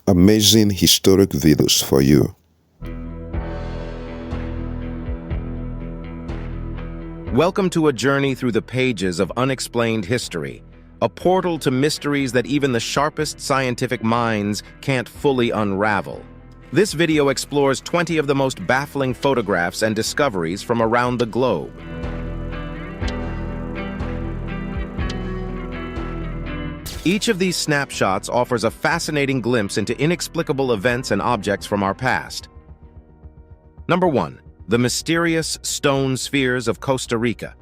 amazing historic videos for you. Welcome to a journey through the pages of unexplained history, a portal to mysteries that even the sharpest scientific minds can't fully unravel. This video explores 20 of the most baffling photographs and discoveries from around the globe. Each of these snapshots offers a fascinating glimpse into inexplicable events and objects from our past. Number 1. The mysterious stone spheres of Costa Rica.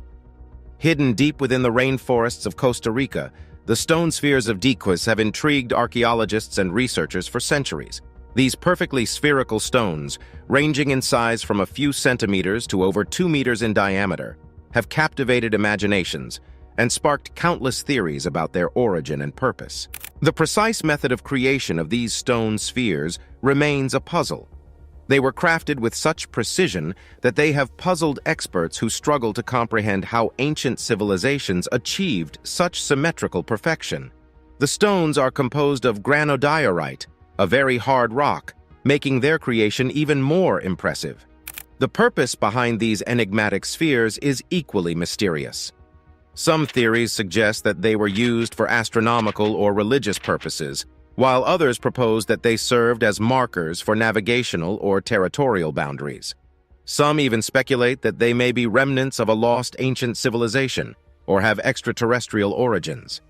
Hidden deep within the rainforests of Costa Rica, the stone spheres of Diques have intrigued archaeologists and researchers for centuries. These perfectly spherical stones, ranging in size from a few centimeters to over 2 meters in diameter, have captivated imaginations and sparked countless theories about their origin and purpose. The precise method of creation of these stone spheres remains a puzzle. They were crafted with such precision that they have puzzled experts who struggle to comprehend how ancient civilizations achieved such symmetrical perfection. The stones are composed of granodiorite, a very hard rock, making their creation even more impressive. The purpose behind these enigmatic spheres is equally mysterious. Some theories suggest that they were used for astronomical or religious purposes, while others propose that they served as markers for navigational or territorial boundaries. Some even speculate that they may be remnants of a lost ancient civilization or have extraterrestrial origins.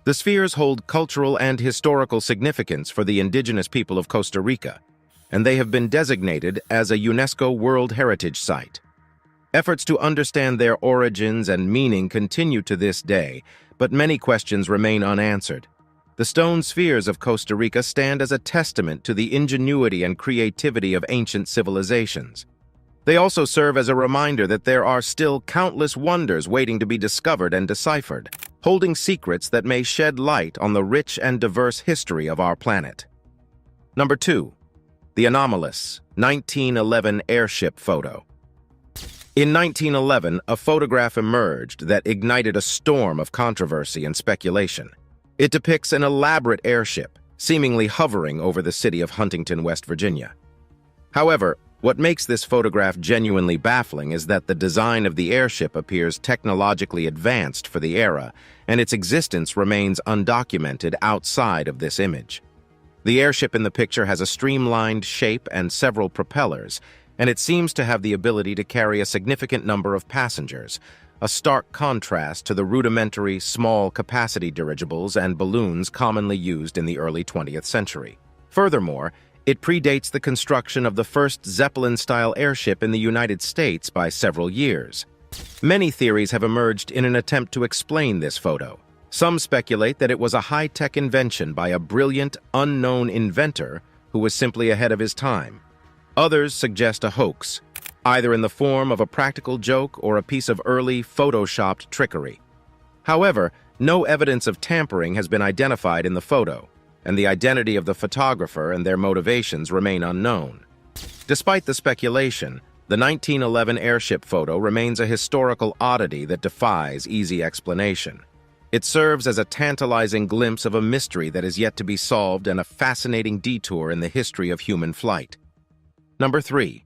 The spheres hold cultural and historical significance for the indigenous people of Costa Rica, and they have been designated as a UNESCO World Heritage Site. Efforts to understand their origins and meaning continue to this day, but many questions remain unanswered. The stone spheres of Costa Rica stand as a testament to the ingenuity and creativity of ancient civilizations. They also serve as a reminder that there are still countless wonders waiting to be discovered and deciphered, holding secrets that may shed light on the rich and diverse history of our planet. Number 2. The anomalous 1911 airship photo. In 1911, a photograph emerged that ignited a storm of controversy and speculation. It depicts an elaborate airship, seemingly hovering over the city of Huntington, West Virginia. However, what makes this photograph genuinely baffling is that the design of the airship appears technologically advanced for the era, and its existence remains undocumented outside of this image. The airship in the picture has a streamlined shape and several propellers, and it seems to have the ability to carry a significant number of passengers, a stark contrast to the rudimentary small-capacity dirigibles and balloons commonly used in the early 20th century. Furthermore, it predates the construction of the first Zeppelin-style airship in the United States by several years. Many theories have emerged in an attempt to explain this photo. Some speculate that it was a high-tech invention by a brilliant, unknown inventor who was simply ahead of his time. Others suggest a hoax, either in the form of a practical joke or a piece of early photoshopped trickery. However, no evidence of tampering has been identified in the photo, and the identity of the photographer and their motivations remain unknown. Despite the speculation, the 1911 airship photo remains a historical oddity that defies easy explanation. It serves as a tantalizing glimpse of a mystery that is yet to be solved and a fascinating detour in the history of human flight. Number 3.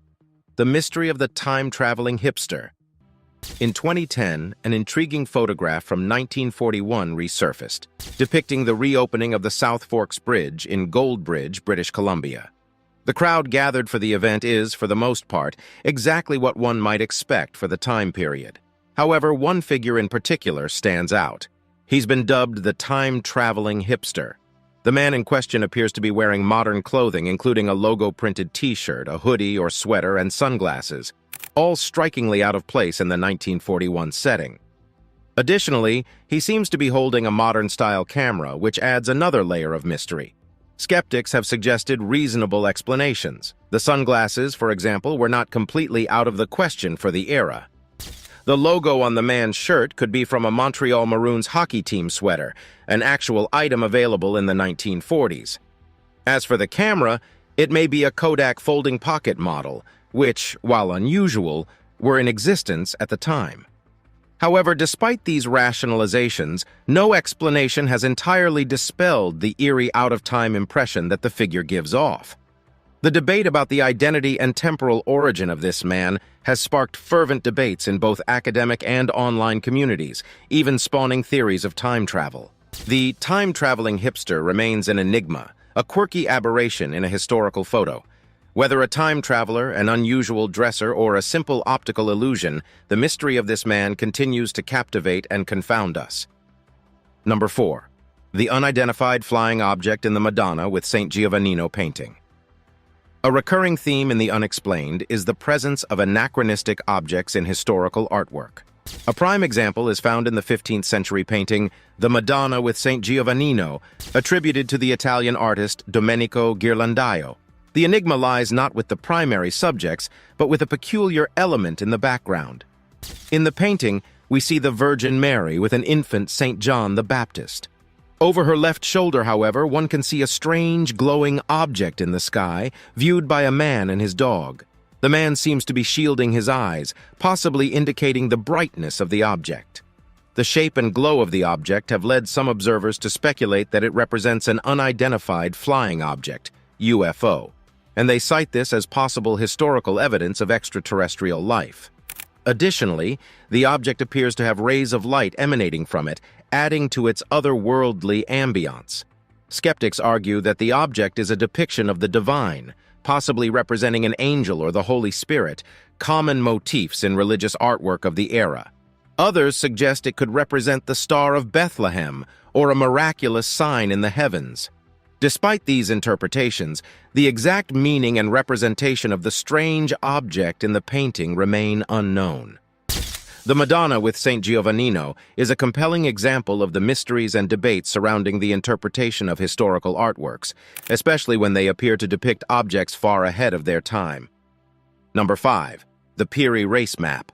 The mystery of the time-traveling hipster. In 2010, an intriguing photograph from 1941 resurfaced, depicting the reopening of the South Forks Bridge in Goldbridge, British Columbia. The crowd gathered for the event is, for the most part, exactly what one might expect for the time period. However, one figure in particular stands out. He's been dubbed the time-traveling hipster. The man in question appears to be wearing modern clothing, including a logo-printed t-shirt, a hoodie or sweater, and sunglasses, all strikingly out of place in the 1941 setting. Additionally, he seems to be holding a modern-style camera, which adds another layer of mystery. Skeptics have suggested reasonable explanations. The sunglasses, for example, were not completely out of the question for the era. The logo on the man's shirt could be from a Montreal Maroons hockey team sweater, an actual item available in the 1940s. As for the camera, it may be a Kodak folding pocket model, which, while unusual, were in existence at the time. However, despite these rationalizations, no explanation has entirely dispelled the eerie out-of-time impression that the figure gives off. The debate about the identity and temporal origin of this man has sparked fervent debates in both academic and online communities, even spawning theories of time travel. The time-traveling hipster remains an enigma, a quirky aberration in a historical photo. Whether a time traveler, an unusual dresser, or a simple optical illusion, the mystery of this man continues to captivate and confound us. Number 4. The unidentified flying object in the Madonna with St. Giovannino painting. A recurring theme in the unexplained is the presence of anachronistic objects in historical artwork. A prime example is found in the 15th century painting The Madonna with St. Giovannino, attributed to the Italian artist Domenico Ghirlandaio. The enigma lies not with the primary subjects, but with a peculiar element in the background. In the painting, we see the Virgin Mary with an infant St. John the Baptist. Over her left shoulder, however, one can see a strange, glowing object in the sky, viewed by a man and his dog. The man seems to be shielding his eyes, possibly indicating the brightness of the object. The shape and glow of the object have led some observers to speculate that it represents an unidentified flying object, UFO, and they cite this as possible historical evidence of extraterrestrial life. Additionally, the object appears to have rays of light emanating from it, adding to its otherworldly ambiance. Skeptics argue that the object is a depiction of the divine, possibly representing an angel or the Holy Spirit, common motifs in religious artwork of the era. Others suggest it could represent the Star of Bethlehem or a miraculous sign in the heavens. Despite these interpretations, the exact meaning and representation of the strange object in the painting remain unknown. The Madonna with St. Giovannino is a compelling example of the mysteries and debates surrounding the interpretation of historical artworks, especially when they appear to depict objects far ahead of their time. Number 5. The Piri Reis Map.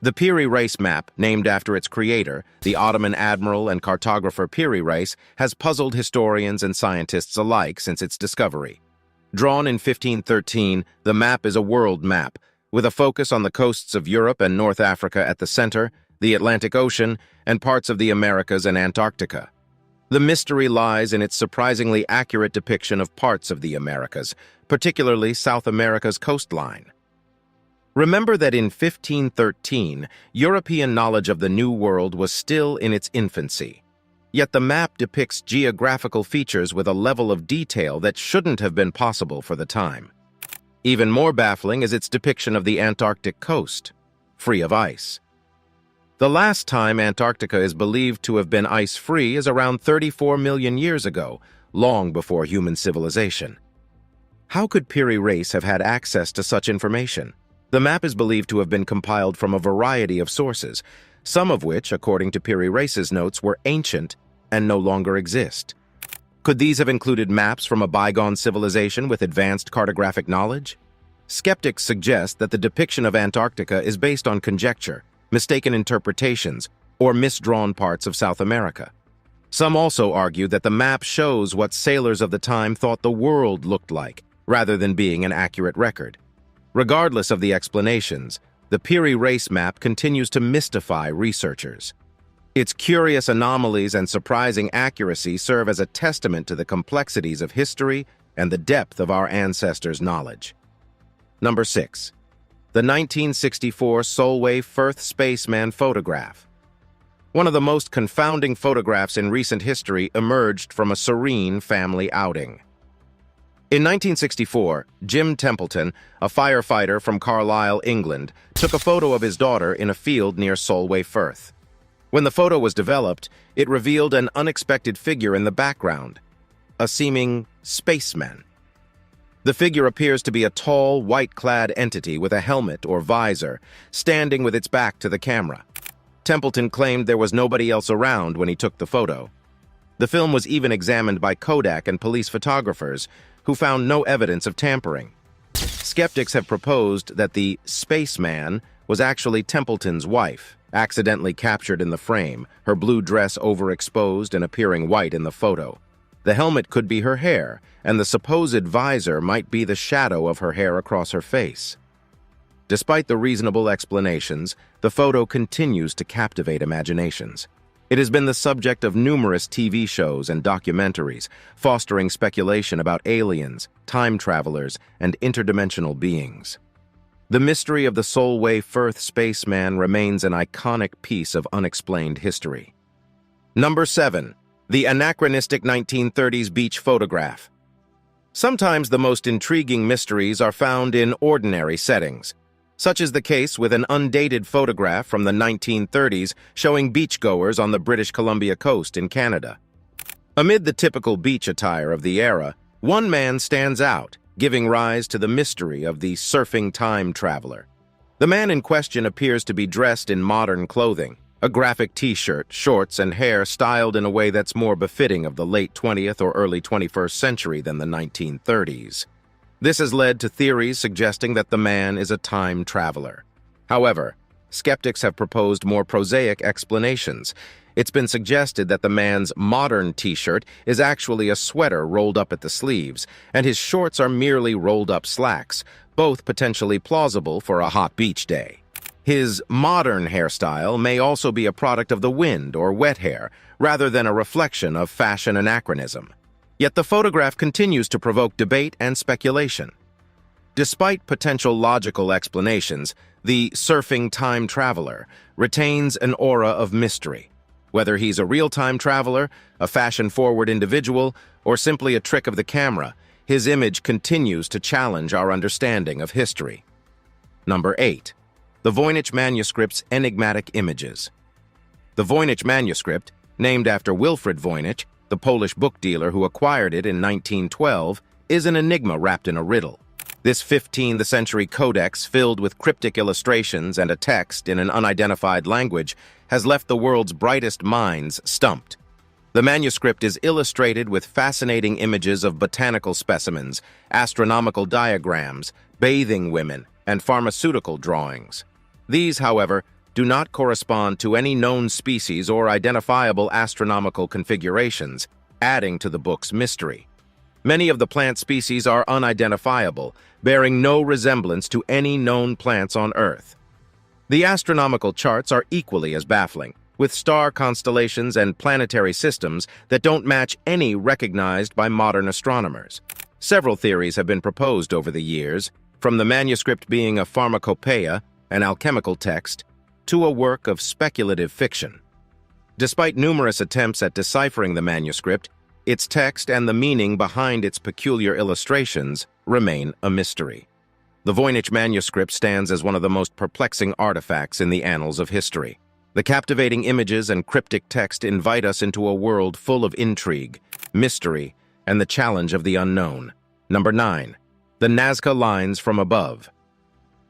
The Piri Reis map, named after its creator, the Ottoman admiral and cartographer Piri Reis, has puzzled historians and scientists alike since its discovery. Drawn in 1513, the map is a world map, with a focus on the coasts of Europe and North Africa at the center, the Atlantic Ocean, and parts of the Americas and Antarctica. The mystery lies in its surprisingly accurate depiction of parts of the Americas, particularly South America's coastline. Remember that in 1513, European knowledge of the New World was still in its infancy. Yet the map depicts geographical features with a level of detail that shouldn't have been possible for the time. Even more baffling is its depiction of the Antarctic coast, free of ice. The last time Antarctica is believed to have been ice-free is around 34 million years ago, long before human civilization. How could Piri Reis have had access to such information? The map is believed to have been compiled from a variety of sources, some of which, according to Piri Reis's notes, were ancient and no longer exist. Could these have included maps from a bygone civilization with advanced cartographic knowledge? Skeptics suggest that the depiction of Antarctica is based on conjecture, mistaken interpretations, or misdrawn parts of South America. Some also argue that the map shows what sailors of the time thought the world looked like, rather than being an accurate record. Regardless of the explanations, the Piri Reis map continues to mystify researchers. Its curious anomalies and surprising accuracy serve as a testament to the complexities of history and the depth of our ancestors' knowledge. Number 6. The 1964 Solway Firth spaceman photograph. One of the most confounding photographs in recent history emerged from a serene family outing. In 1964, Jim Templeton, a firefighter from Carlisle, England, took a photo of his daughter in a field near Solway Firth. When the photo was developed, it revealed an unexpected figure in the background, a seeming spaceman. The figure appears to be a tall, white-clad entity with a helmet or visor, standing with its back to the camera. Templeton claimed there was nobody else around when he took the photo. The film was even examined by Kodak and police photographers, who found no evidence of tampering. Skeptics have proposed that the spaceman was actually Templeton's wife, accidentally captured in the frame, her blue dress overexposed and appearing white in the photo. The helmet could be her hair, and the supposed visor might be the shadow of her hair across her face. Despite the reasonable explanations, the photo continues to captivate imaginations. It has been the subject of numerous TV shows and documentaries, fostering speculation about aliens, time travelers, and interdimensional beings. The mystery of the Solway Firth spaceman remains an iconic piece of unexplained history. Number 7. The anachronistic 1930s beach photograph. Sometimes the most intriguing mysteries are found in ordinary settings. Such is the case with an undated photograph from the 1930s showing beachgoers on the British Columbia coast in Canada. Amid the typical beach attire of the era, one man stands out, giving rise to the mystery of the surfing time traveler. The man in question appears to be dressed in modern clothing, a graphic t-shirt, shorts, and hair styled in a way that's more befitting of the late 20th or early 21st century than the 1930s. This has led to theories suggesting that the man is a time traveler. However, skeptics have proposed more prosaic explanations. It's been suggested that the man's modern t-shirt is actually a sweater rolled up at the sleeves, and his shorts are merely rolled-up slacks, both potentially plausible for a hot beach day. His modern hairstyle may also be a product of the wind or wet hair, rather than a reflection of fashion anachronism. Yet the photograph continues to provoke debate and speculation. Despite potential logical explanations, the surfing time traveler retains an aura of mystery. Whether he's a real-time traveler, a fashion-forward individual, or simply a trick of the camera, his image continues to challenge our understanding of history. Number 8. The Voynich manuscript's enigmatic images. The Voynich manuscript, named after Wilfrid Voynich, the Polish book dealer who acquired it in 1912, is an enigma wrapped in a riddle. This 15th-century codex, filled with cryptic illustrations and a text in an unidentified language, has left the world's brightest minds stumped. The manuscript is illustrated with fascinating images of botanical specimens, astronomical diagrams, bathing women, and pharmaceutical drawings. These, however, do not correspond to any known species or identifiable astronomical configurations, adding to the book's mystery. Many of the plant species are unidentifiable, bearing no resemblance to any known plants on Earth. The astronomical charts are equally as baffling, with star constellations and planetary systems that don't match any recognized by modern astronomers. Several theories have been proposed over the years, from the manuscript being a pharmacopoeia, an alchemical text, to a work of speculative fiction. Despite numerous attempts at deciphering the manuscript, its text and the meaning behind its peculiar illustrations remain a mystery. The Voynich manuscript stands as one of the most perplexing artifacts in the annals of history. The captivating images and cryptic text invite us into a world full of intrigue, mystery, and the challenge of the unknown. Number 9. The Nazca lines from above.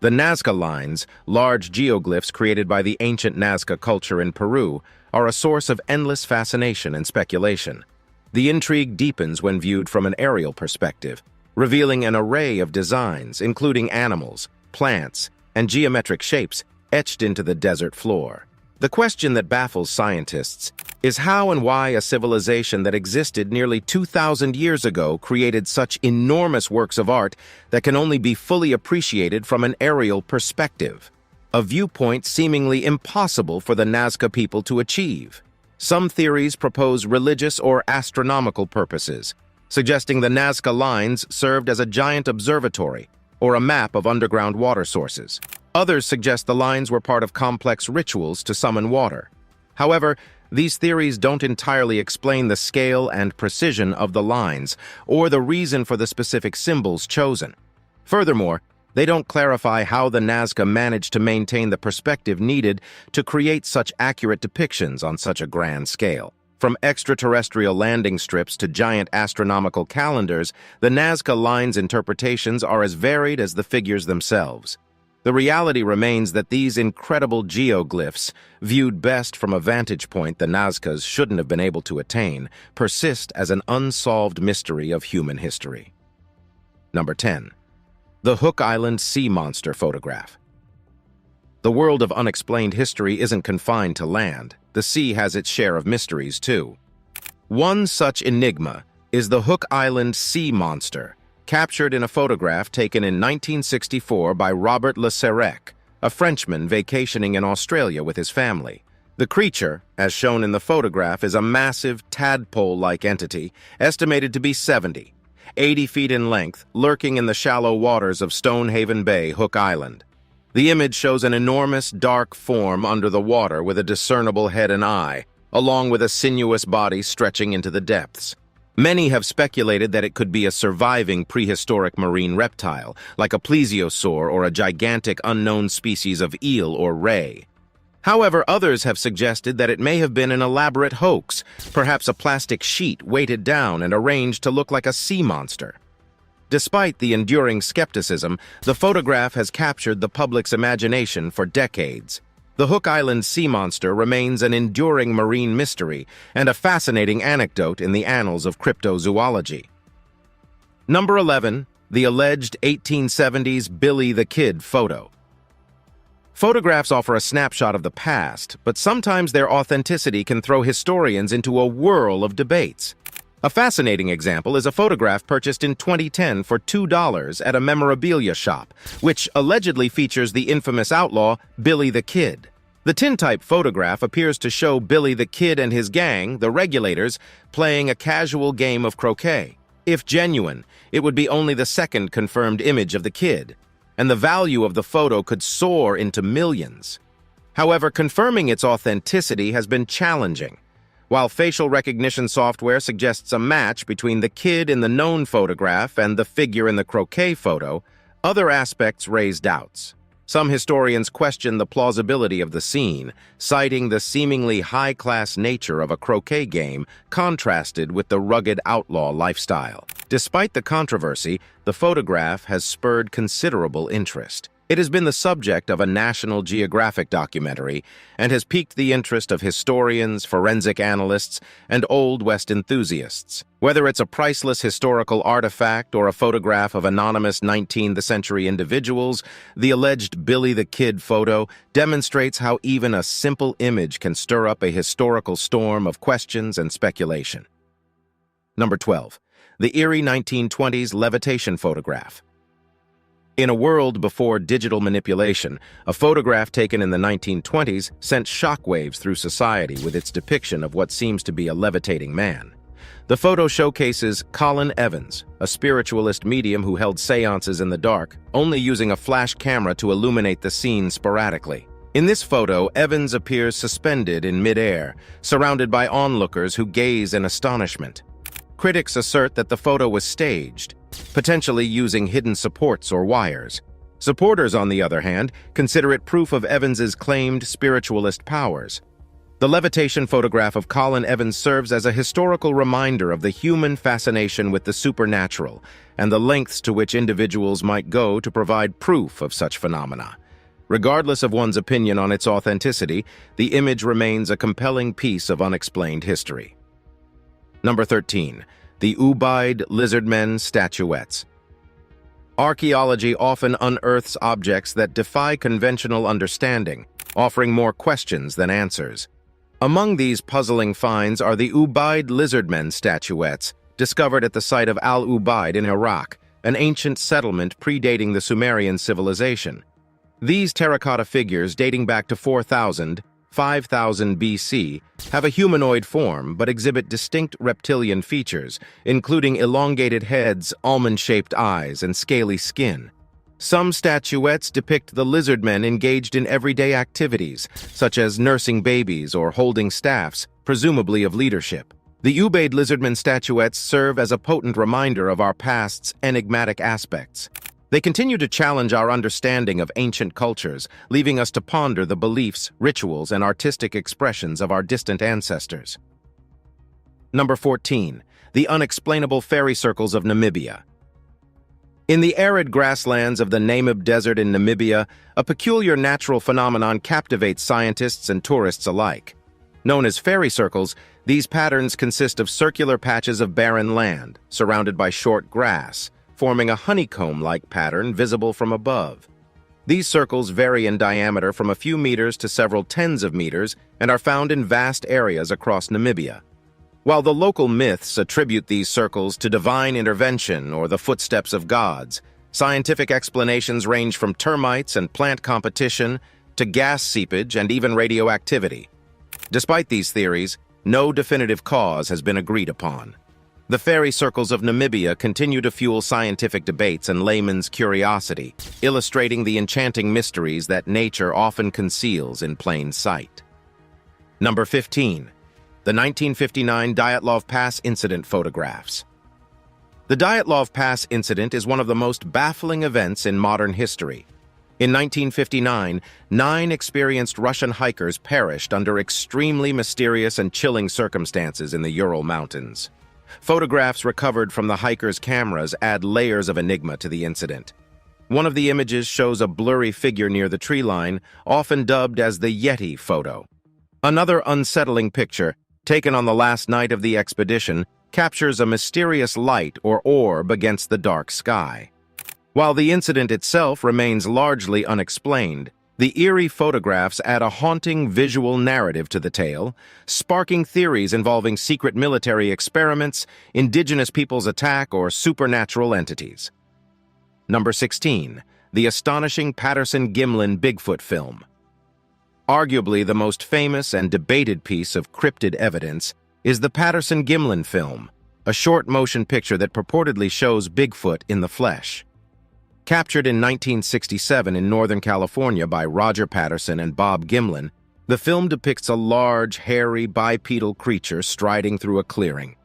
The Nazca lines, large geoglyphs created by the ancient Nazca culture in Peru, are a source of endless fascination and speculation. The intrigue deepens when viewed from an aerial perspective, revealing an array of designs, including animals, plants, and geometric shapes etched into the desert floor. The question that baffles scientists is how and why a civilization that existed nearly 2,000 years ago created such enormous works of art that can only be fully appreciated from an aerial perspective, a viewpoint seemingly impossible for the Nazca people to achieve. Some theories propose religious or astronomical purposes, suggesting the Nazca lines served as a giant observatory or a map of underground water sources. Others suggest the lines were part of complex rituals to summon water. However, these theories don't entirely explain the scale and precision of the lines or the reason for the specific symbols chosen. Furthermore, they don't clarify how the Nazca managed to maintain the perspective needed to create such accurate depictions on such a grand scale. From extraterrestrial landing strips to giant astronomical calendars, the Nazca lines' interpretations are as varied as the figures themselves. The reality remains that these incredible geoglyphs, viewed best from a vantage point the Nazcas shouldn't have been able to attain, persist as an unsolved mystery of human history. Number 10. The Hook Island Sea Monster Photograph. The world of unexplained history isn't confined to land. The sea has its share of mysteries, too. One such enigma is the Hook Island Sea Monster, captured in a photograph taken in 1964 by Robert Le Serrec, a Frenchman vacationing in Australia with his family. The creature, as shown in the photograph, is a massive tadpole-like entity, estimated to be 80 feet in length, lurking in the shallow waters of Stonehaven Bay, Hook Island. The image shows an enormous, dark form under the water with a discernible head and eye, along with a sinuous body stretching into the depths. Many have speculated that it could be a surviving prehistoric marine reptile, like a plesiosaur or a gigantic unknown species of eel or ray. However, others have suggested that it may have been an elaborate hoax, perhaps a plastic sheet weighted down and arranged to look like a sea monster. Despite the enduring skepticism, the photograph has captured the public's imagination for decades. The Hook Island sea monster remains an enduring marine mystery and a fascinating anecdote in the annals of cryptozoology. Number 11. The alleged 1870s Billy the Kid photo. Photographs offer a snapshot of the past, but sometimes their authenticity can throw historians into a whirl of debates. A fascinating example is a photograph purchased in 2010 for $2 at a memorabilia shop, which allegedly features the infamous outlaw Billy the Kid. The tintype photograph appears to show Billy the Kid and his gang, the Regulators, playing a casual game of croquet. If genuine, it would be only the second confirmed image of the Kid, and the value of the photo could soar into millions. However, confirming its authenticity has been challenging. While facial recognition software suggests a match between the Kid in the known photograph and the figure in the croquet photo, other aspects raise doubts. Some historians question the plausibility of the scene, citing the seemingly high-class nature of a croquet game contrasted with the rugged outlaw lifestyle. Despite the controversy, the photograph has spurred considerable interest. It has been the subject of a National Geographic documentary and has piqued the interest of historians, forensic analysts, and Old West enthusiasts. Whether it's a priceless historical artifact or a photograph of anonymous 19th century individuals, the alleged Billy the Kid photo demonstrates how even a simple image can stir up a historical storm of questions and speculation. Number 12. The eerie 1920s levitation photograph. In a world before digital manipulation, a photograph taken in the 1920s sent shockwaves through society with its depiction of what seems to be a levitating man. The photo showcases Colin Evans, a spiritualist medium who held seances in the dark, only using a flash camera to illuminate the scene sporadically. In this photo, Evans appears suspended in mid-air, surrounded by onlookers who gaze in astonishment. Critics assert that the photo was staged, potentially using hidden supports or wires. Supporters, on the other hand, consider it proof of Evans's claimed spiritualist powers. The levitation photograph of Colin Evans serves as a historical reminder of the human fascination with the supernatural and the lengths to which individuals might go to provide proof of such phenomena. Regardless of one's opinion on its authenticity, the image remains a compelling piece of unexplained history. Number 13. The Ubaid Lizardmen Statuettes. Archaeology often unearths objects that defy conventional understanding, offering more questions than answers. Among these puzzling finds are the Ubaid Lizardmen statuettes, discovered at the site of Al-Ubaid in Iraq, an ancient settlement predating the Sumerian civilization. These terracotta figures, dating back to 5000 BC, have a humanoid form but exhibit distinct reptilian features, including elongated heads, almond-shaped eyes, and scaly skin. Some statuettes depict the lizardmen engaged in everyday activities, such as nursing babies or holding staffs, presumably of leadership. The Ubaid lizardmen statuettes serve as a potent reminder of our past's enigmatic aspects. They continue to challenge our understanding of ancient cultures, leaving us to ponder the beliefs, rituals, and artistic expressions of our distant ancestors. Number 14. The unexplainable fairy circles of Namibia. In the arid grasslands of the Namib Desert in Namibia, a peculiar natural phenomenon captivates scientists and tourists alike. Known as fairy circles, these patterns consist of circular patches of barren land, surrounded by short grass, forming a honeycomb-like pattern visible from above. These circles vary in diameter from a few meters to several tens of meters and are found in vast areas across Namibia. While the local myths attribute these circles to divine intervention or the footsteps of gods, scientific explanations range from termites and plant competition to gas seepage and even radioactivity. Despite these theories, no definitive cause has been agreed upon. The fairy circles of Namibia continue to fuel scientific debates and layman's curiosity, illustrating the enchanting mysteries that nature often conceals in plain sight. Number 15. The 1959 Dyatlov Pass Incident Photographs. The Dyatlov Pass incident is one of the most baffling events in modern history. In 1959, 9 experienced Russian hikers perished under extremely mysterious and chilling circumstances in the Ural Mountains. Photographs recovered from the hikers' cameras add layers of enigma to the incident. One of the images shows a blurry figure near the tree line, often dubbed as the Yeti photo. Another unsettling picture, taken on the last night of the expedition, captures a mysterious light or orb against the dark sky. While the incident itself remains largely unexplained, the eerie photographs add a haunting visual narrative to the tale, sparking theories involving secret military experiments, indigenous peoples' attack, or supernatural entities. Number 16. The astonishing Patterson-Gimlin Bigfoot film. Arguably the most famous and debated piece of cryptid evidence is the Patterson-Gimlin film, a short motion picture that purportedly shows Bigfoot in the flesh. Captured in 1967 in Northern California by Roger Patterson and Bob Gimlin, the film depicts a large, hairy, bipedal creature striding through a clearing.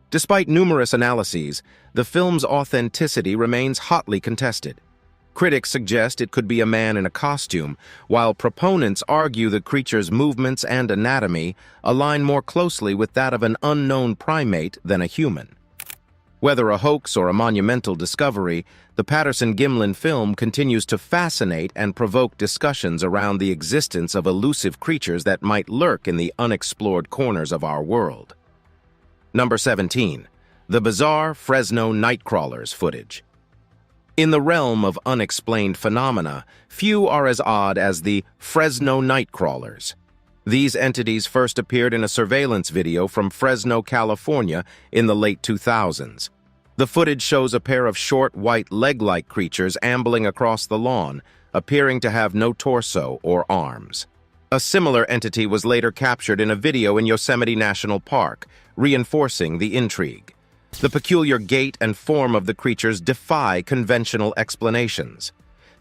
Despite numerous analyses, the film's authenticity remains hotly contested. Critics suggest it could be a man in a costume, while proponents argue the creature's movements and anatomy align more closely with that of an unknown primate than a human. Whether a hoax or a monumental discovery, the Patterson-Gimlin film continues to fascinate and provoke discussions around the existence of elusive creatures that might lurk in the unexplored corners of our world. Number 17. The bizarre Fresno Nightcrawlers footage. In the realm of unexplained phenomena, few are as odd as the Fresno Nightcrawlers. These entities first appeared in a surveillance video from Fresno, California in the late 2000s. The footage shows a pair of short, white, leg-like creatures ambling across the lawn, appearing to have no torso or arms. A similar entity was later captured in a video in Yosemite National Park, reinforcing the intrigue. The peculiar gait and form of the creatures defy conventional explanations.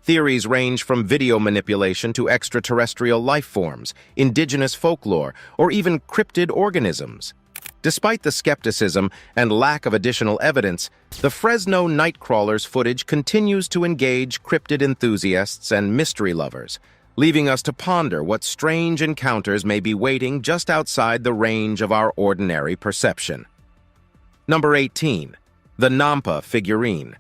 Theories range from video manipulation to extraterrestrial life forms, indigenous folklore, or even cryptid organisms. Despite the skepticism and lack of additional evidence, the Fresno Nightcrawlers footage continues to engage cryptid enthusiasts and mystery lovers, leaving us to ponder what strange encounters may be waiting just outside the range of our ordinary perception. Number 18. The Nampa Figurine.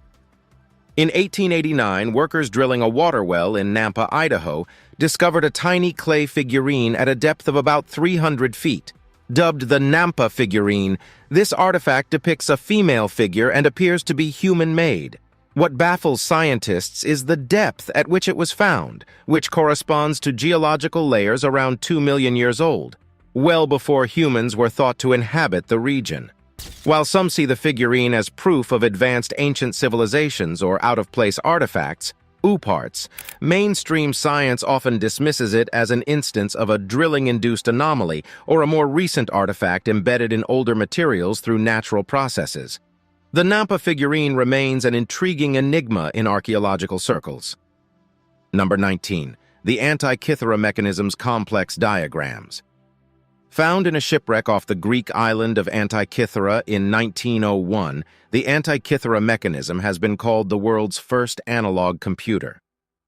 In 1889, workers drilling a water well in Nampa, Idaho, discovered a tiny clay figurine at a depth of about 300 feet. Dubbed the Nampa figurine, this artifact depicts a female figure and appears to be human-made. What baffles scientists is the depth at which it was found, which corresponds to geological layers around 2 million years old, well before humans were thought to inhabit the region. While some see the figurine as proof of advanced ancient civilizations or out-of-place artifacts, OOPArts, mainstream science often dismisses it as an instance of a drilling-induced anomaly or a more recent artifact embedded in older materials through natural processes. The Nampa figurine remains an intriguing enigma in archaeological circles. Number 19. The Antikythera mechanism's complex diagrams. Found in a shipwreck off the Greek island of Antikythera in 1901, the Antikythera mechanism has been called the world's first analog computer.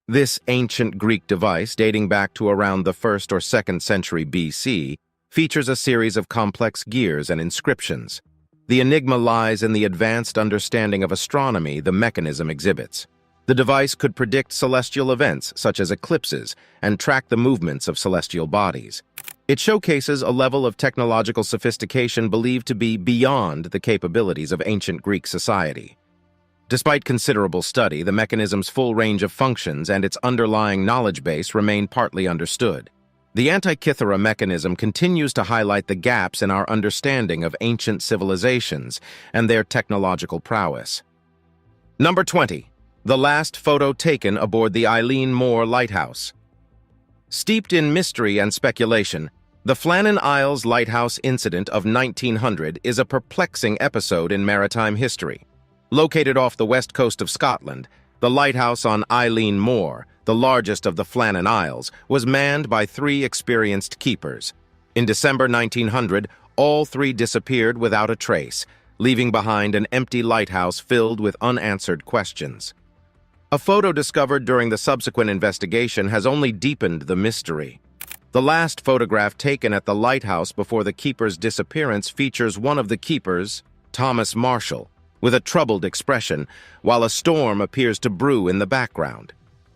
This ancient Greek device, dating back to around the 1st or 2nd century BC, features a series of complex gears and inscriptions. The enigma lies in the advanced understanding of astronomy the mechanism exhibits. The device could predict celestial events, such as eclipses, and track the movements of celestial bodies. It showcases a level of technological sophistication believed to be beyond the capabilities of ancient Greek society. Despite considerable study, the mechanism's full range of functions and its underlying knowledge base remain partly understood. The Antikythera mechanism continues to highlight the gaps in our understanding of ancient civilizations and their technological prowess. Number 20. The last photo taken aboard the Eileen Moore Lighthouse. Steeped in mystery and speculation, the Flannan Isles Lighthouse incident of 1900 is a perplexing episode in maritime history. Located off the west coast of Scotland, the lighthouse on Eileen Moore, the largest of the Flannan Isles, was manned by 3 experienced keepers. In December 1900, all 3 disappeared without a trace, leaving behind an empty lighthouse filled with unanswered questions. A photo discovered during the subsequent investigation has only deepened the mystery. The last photograph taken at the lighthouse before the keeper's disappearance features one of the keepers, Thomas Marshall, with a troubled expression, while a storm appears to brew in the background.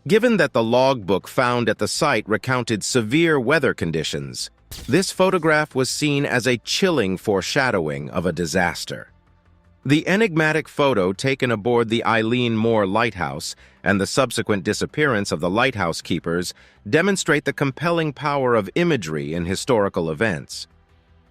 Given that the logbook found at the site recounted severe weather conditions, this photograph was seen as a chilling foreshadowing of a disaster. The enigmatic photo taken aboard the Eileen Moore Lighthouse and the subsequent disappearance of the lighthouse keepers demonstrate the compelling power of imagery in historical events.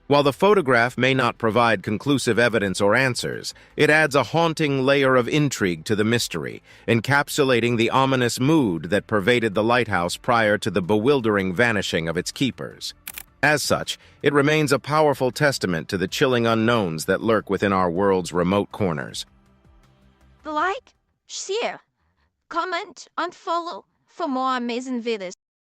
While the photograph may not provide conclusive evidence or answers, it adds a haunting layer of intrigue to the mystery, encapsulating the ominous mood that pervaded the lighthouse prior to the bewildering vanishing of its keepers. As such, it remains a powerful testament to the chilling unknowns that lurk within our world's remote corners. Like, share, comment, and follow for more amazing videos.